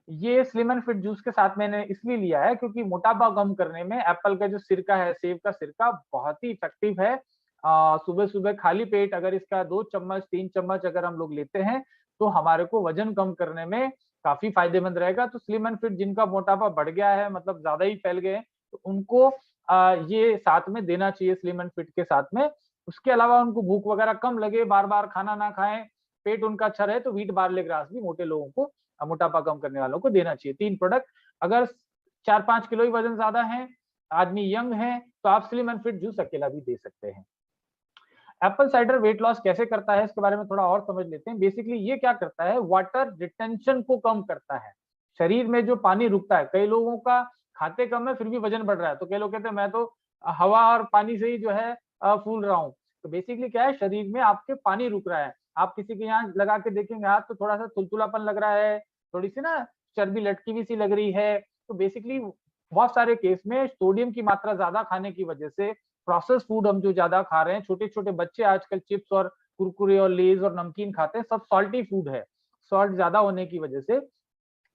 ये slim and fit juice के साथ मैंने इसलिए लिया है क्योंकि मोटापा कम करने में एप्पल का जो सिरका है, सेब का सिरका बहुत ही इफेक्टिव है। सुबह-सुबह खाली पेट अगर इसका 2 चम्मच, 3 चम्मच अगर हम लोग लेते हैं, तो हमारे को वज़न कम करने में काफ़ी फ़ायदेमंद रहेगा। तो स्लिम एंड फिट जिनका मोटापा बढ़ गया है, मतलब ज़्यादा ही फैल गए हैं, तो उनको ये साथ में देना चाहिए स्लिम एंड फिट के साथ में। उसके अलावा उनको भूख वगैरह कम लगे, बार-बार खाना ना खाएँ, पेट उनका अच्छा रहे, तो व्हीट बार्ले ग्रास भी मोटे लोगों को मोटापा कम करने वालों को देना चाहिए। 3 प्रोडक्ट अगर 4-5 किलो ही वज़न ज़्यादा है, आदमी यंग है, तो आप स्लिम एंड फिट जूस अकेला भी दे सकते हैं। एप्पल साइडर वेट लॉस कैसे करता है, इसके बारे में थोड़ा और समझ लेते हैं। बेसिकली ये क्या करता है, वाटर रिटेंशन को कम करता है। शरीर में जो पानी रुकता है, कई लोगों का खाते कम है फिर भी वज़न बढ़ रहा है, तो कई लोग कहते हैं मैं तो हवा और पानी से ही जो है फूल रहा हूँ। तो बेसिकली क्या है, शरीर में आपके पानी रुक रहा है। आप किसी के यहाँ लगा के देखेंगे हाथ तो थोड़ा-सा तुलतुलापन लग रहा है, थोड़ी-सी ना चर्बी लटकी हुई सी लग रही है। तो बेसिकली बहुत सारे केस में सोडियम की मात्रा ज़्यादा खाने की वजह से प्रोसेस फूड हम जो ज़्यादा खा रहे हैं, छोटे-छोटे बच्चे आजकल चिप्स और कुरकुरे और लेज़ और नमकीन खाते हैं, सब सॉल्टी फूड है। सॉल्ट ज़्यादा होने की वजह से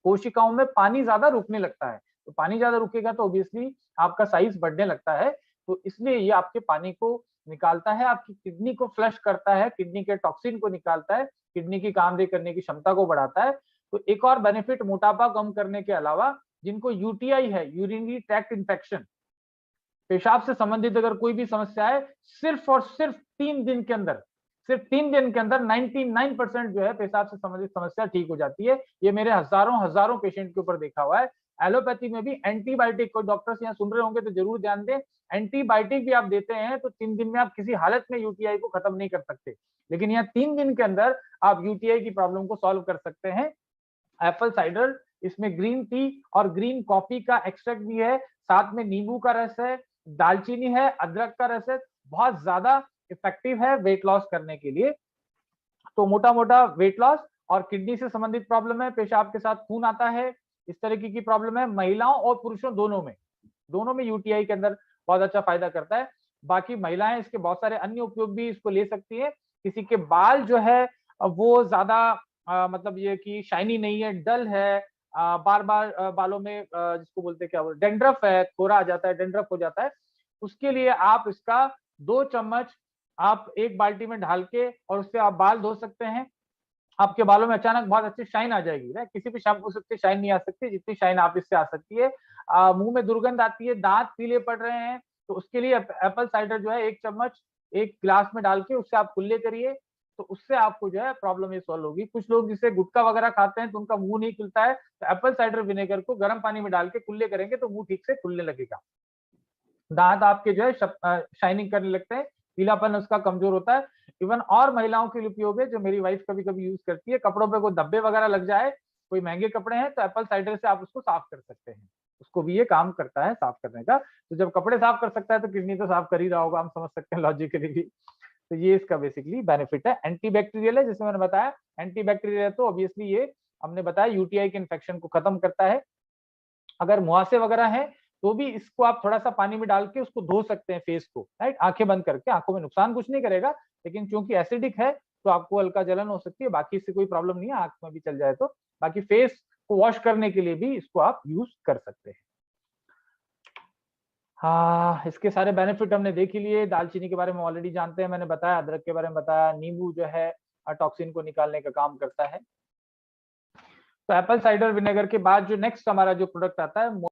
कोशिकाओं में पानी ज़्यादा रुकने लगता है। तो पानी ज़्यादा रुकेगा तो ऑब्वियसली आपका साइज़ बढ़ने लगता है। तो इसलिए ये आपके पानी को निकालता है, आपकी किडनी को फ्लश करता है, किडनी के टॉक्सिन को निकालता है, किडनी की कामदेह करने की क्षमता को बढ़ाता है। तो एक और बेनिफिट मोटापा कम करने के अलावा जिनको यूटीआई है, यूरिनरी ट्रैक्ट इन्फेक्शन, पेशाब से संबंधित अगर कोई भी समस्या है, सिर्फ और सिर्फ 3 दिन के अंदर, सिर्फ 3 दिन के अंदर 99% जो है पेशाब से संबंधित समस्या ठीक हो जाती है। ये मेरे हज़ारों पेशेंट के ऊपर देखा हुआ है। एलोपैथी में भी एंटीबायोटिक, कोई डॉक्टर्स यहाँ सुन रहे होंगे तो ज़रूर ध्यान दें, एंटीबायोटिक भी आप देते हैं तो 3 दिन में आप किसी हालत में यूटीआई को खत्म नहीं कर सकते। लेकिन यहाँ 3 दिन के अंदर आप यूटीआई की प्रॉब्लम को सॉल्व कर सकते हैं। एप्पल साइडर, इसमें ग्रीन टी और ग्रीन कॉफी का एक्सट्रैक्ट भी है, साथ में नींबू का रस है, दालचीनी है, अदरक का रस है, बहुत ज्यादा इफेक्टिव है वेट लॉस करने के लिए। तो मोटा-मोटा वेट लॉस और किडनी से संबंधित प्रॉब्लम है, पेशाब के साथ खून आता है, इस तरीके की प्रॉब्लम है महिलाओं और पुरुषों दोनों में यूटीआई के अंदर बहुत अच्छा फायदा करता है। बाकी महिलाएं इसके बहुत सारे अन्य उपयोग भी इसको ले सकती है। किसी के बाल जो है वो ज्यादा मतलब ये कि शाइनी नहीं है, डल है, बार-बार बालों में जिसको बोलते हैं क्या बोलते हैं डैंड्रफ है, कोरा आ जाता है, डैंड्रफ हो जाता है, उसके लिए आप इसका 2 चम्मच आप एक बाल्टी में ढाल के और उससे आप बाल धो सकते हैं। आपके बालों में अचानक बहुत अच्छी शाइन आ जाएगी, राइट? किसी भी शैम्पू से उतनी शाइन नहीं आ सकती जितनी शाइन आप इससे आ सकती है। मुँह में दुर्गंध आती है, दाँत पीले पड़ रहे हैं, तो उसके लिए एप्पल साइडर जो है 1 चम्मच एक ग्लास में डाल के उससे आप कुल्ले करिए, तो उससे आपको जो है प्रॉब्लम ये सॉल्व होगी। कुछ लोग जैसे गुटखा वगैरह खाते हैं तो उनका मुँह नहीं खुलता है, तो एप्पल साइडर विनेगर को गर्म पानी में डाल के कुल्ले करेंगे तो मुँह ठीक से खुलने लगेगा। दाँत आपके जो है शाइनिंग करने लगते हैं, पीलापन उसका कमज़ोर होता है। इवन और महिलाओं के लिए उपयोग है जो मेरी वाइफ़ कभी-कभी यूज़ करती है, कपड़ों पे कोई धब्बे वगैरह लग जाए, कोई महँगे कपड़े हैं तो एप्पल साइडर से आप उसको साफ कर सकते हैं। उसको भी ये काम करता है साफ करने का। तो जब कपड़े साफ कर सकता है तो किडनी तो साफ कर ही रहा होगा, हम समझ सकते हैं लॉजिकली भी। तो ये इसका बेसिकली बेनिफिट है। एंटीबैक्टीरियल है जैसे मैंने बताया, एंटीबैक्टीरियल है तो ऑब्वियसली ये हमने बताया यूटीआई के इन्फेक्शन को खत्म करता है। अगर मुहासे वगैरह हैं, तो भी इसको आप थोड़ा-सा पानी में डाल के उसको धो सकते हैं फेस को, राइट? आँखें बंद करके, आँखों में नुकसान कुछ नहीं करेगा, लेकिन चूँकि एसिडिक है, तो आपको हल्का जलन हो सकती है, बाकी इससे कोई प्रॉब्लम नहीं है, आँख में भी चल जाए तो। बाकी फेस को वॉश करने के लिए भी इसको आप यूज़ कर सकते हैं। हाँ, इसके सारे बेनिफिट हमने देख ही लिए, दालचीनी के बारे में ऑलरेडी जानते हैं, मैंने बताया, अदरक के बारे में बताया, नींबू जो है टॉक्सिन को निकालने का काम करता है। तो एप्पल साइडर विनेगर के बाद जो नेक्स्ट हमारा जो प्रोडक्ट आता है